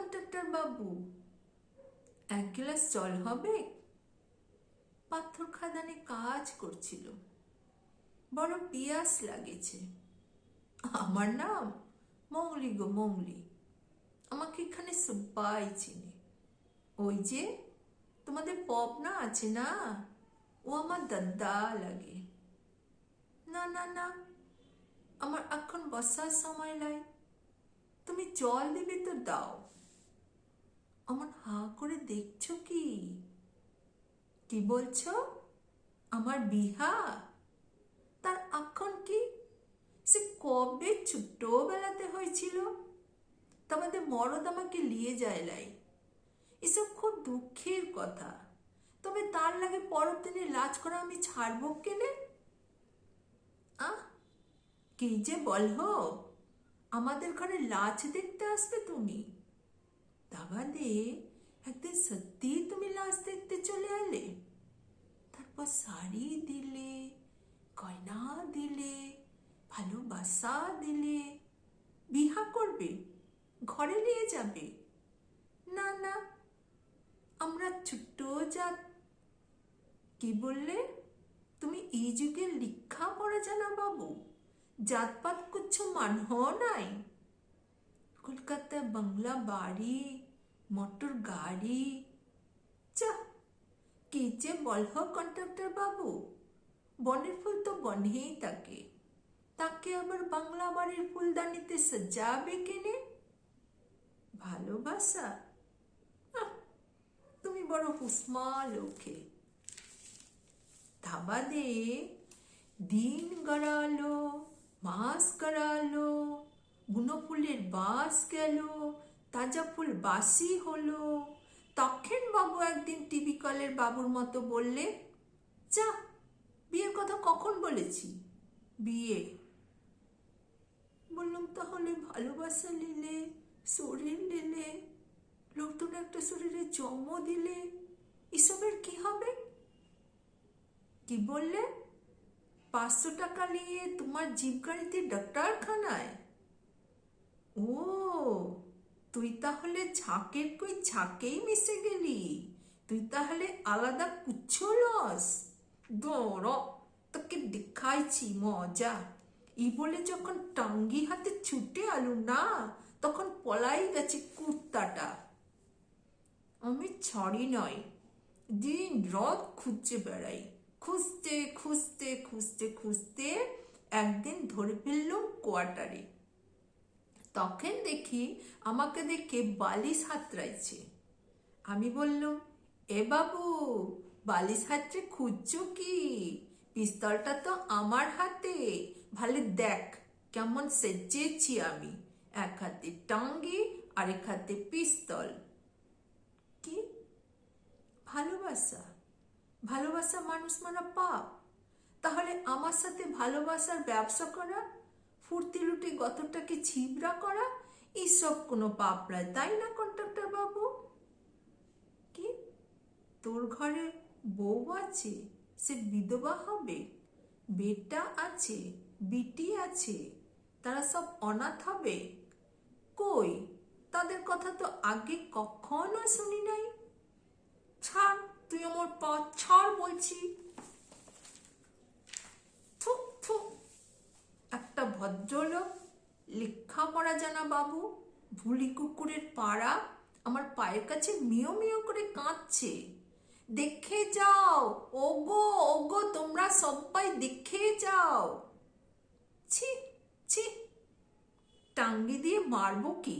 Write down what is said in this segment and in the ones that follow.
Contractor বাবু, এক glass জল হবে? পাথর খাদানে কাজ করছিল, বড় পিয়াস লাগেছে। আমার নাম মৌলি গো মৌলি, আমাকে এখানে সবাই চিনে। ওই যে তোমাদের পপনা আছে না, ও আমার দাদা লাগে। না না না, আমার এখন বসার সময় নাই, তুমি জল দিবে তো দাও। আমার হা করে দেখছো কি? কি বলছো? আমার বিহা? তার এখন কি? সে কবে ছোট্টবেলাতে হয়েছিল, তোমাদের মরদ আমাকে নিয়ে যায় লাই। এসব খুব দুঃখের কথা, তবে তার লাগে পরের দিনে লাজ করা আমি ছাড়বো কেনে? আহ, কি যে বলহো, আমাদের ঘরে লাজ দেখতে আসবে তুমি? তা বাদে একদিন সত্যি তুমি লাজ দেখতে চলে এলে, তারপর শাড়ি দিলে, গয়না দিলে, ভালোবাসা দিলে, বিহা করবে, ঘরে নিয়ে যাবে। না না, আমরা ছোট্ট জাত। কি বললে? তুমি এই যুগের লিখা পড়া জানা বাবু, জাতপাত কুচ্ছ মানহ নাই। কলকাতায় বাংলা বাড়ি, মোটর গাড়ি, চা কি যে বলহ কন্ট্রাক্টর বাবু, বনের ফুল তো বনেই থাকে, তাকে আবার বাংলা বাড়ির ফুলদানিতে সাজাবে কেনে? ভালোবাসা? আহ, তুমি বড় হুসমা লোকে। ধাবাদে দিন গড়ালো, মাস গড়ালো, বুনো ফুলের বাস গেল, তাজা ফুল বাসি হলো। তখন বাবু একদিন টিভি কলের বাবুর মতো বললে, যা, বিয়ের কথা কখন বলেছি? বিয়ে? বললাম তাহলে ভালোবাসা নিলে, শরীর নিলে, নতুন একটা শরীরে জন্ম দিলে, এসবের কি হবে? কি বললে? 500 টাকা নিয়ে তোমার জিপ গাড়িতে ডাক্তারখানায়? ও, তুই তাহলে ঝাঁকের কই ঝাঁকেই মিশে গেলি, তুই তাহলে আলাদা কুচ্ছ লস। দৌড়, তোকে দেখাইছি মজা। এই বলে যখন টাঙ্গি হাতে ছুটে আলু না, তখন পলাই গেছে কুত্তাটা। আমি ছাড়ি নয়, দিন রাত খুঁজতে বেড়াই, খুঁজতে খুঁজতে খুঁজতে খুঁজতে একদিন ধরে ফেললুম কোয়ার্টারে। তখন দেখি আমাকে দেখে বালিশ হাতড়াইছে। আমি বললুম, এ বাবু, বালিশ হাতড়ে খুঁজছো কি? পিস্তলটা তো আমার হাতে, ভালো দেখ কেমন সেজেছি আমি, এক হাতে টাঙ্গি আর এক হাতে পিস্তল। কি ভালোবাসা? ভালোবাসা মানুষ মারা পাপ? তাহলে আমার সাথে ভালোবাসার ব্যবসা করা, ফুর্তি লুটে গতটাকে ছিবড়া করা, এইসব কোনো পাপ নয়, তাই না কন্ট্রাক্টর বাবু? কি, তোর ঘরে বউ আছে, সে বিধবা হবে, বেটা আছে, বিটি আছে, তারা সব অনাথ হবে? কই, তাদের কথা তো আগে কখনো শুনি নাই। ছাড়, তুই আমার পা ছাড় বলছি। থু থু, একটা ভদ্রলোক, লেখাপড়া জানা বাবু, ভুলি কুকুরের পাড়া আমার পায়ের কাছে মিও মিও করে কাঁদছে। দেখে যাও, ওগো ওগো, তোমরা সবাই দেখে যাও। ছি ছি, টাঙ্গি দিয়ে মারবো কি?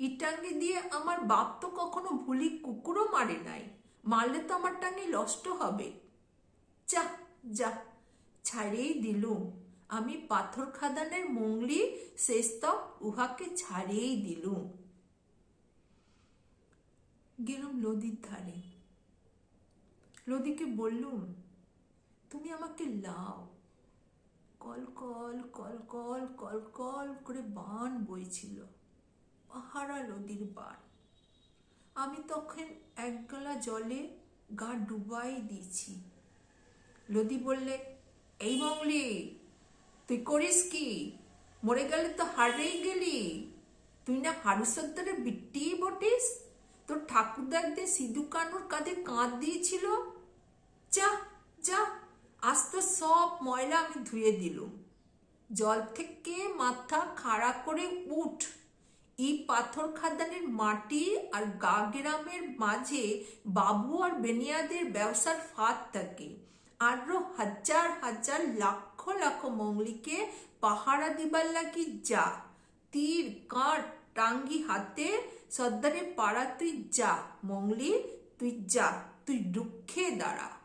ই টাঙ্গি দিয়ে আমার বাপ তো কখনো ভুলি কুকুরও মারে নাই, মারলে তো আমার টাঙ্গি নষ্ট হবে। যা যা, ছাড়িয়েই দিলুম, আমি পাথর খাদানের মংলি, শেষ তক উহাকে ছাড়িয়েই দিলুম। গেলাম নদীর ধারে, নদীকে বললুম, তুমি আমাকে লাও। Call call call call call call করে বান বইছিল, পাহারা নদীর বান। আমি তখন এক গলা জলে গা ডুবাই দিয়েছি। নদী বললে, এই মংলি, তুই করিস কি? মরে গেলে তো হারিয়েই গেলি। তুই না হারুসত্তরের বিট্টি বটিস? তোর ঠাকুরদা একদিন সিধু কানুর কাঁধে কাঁধ দিয়েছিল। যা যা, আজ তো সব ময়লা আমি ধুয়ে দিলুম। জল থেকে মাথা খাড়া করে উঠ। এই পাথর খাদানের মাটি আর গা গ্রামের মাঝে বাবু আর বেনিয়াদের ব্যবসার ফাঁদ থাকে। আরো হাজার হাজার লাখ লাখ মঙ্গলিকে পাহারা দিবার লাগি যা। তীর কাঠ টাঙ্গি হাতে সর্দারে পাড়া তুই যা মঙ্গলি, তুই যা, তুই রুখে দাঁড়া।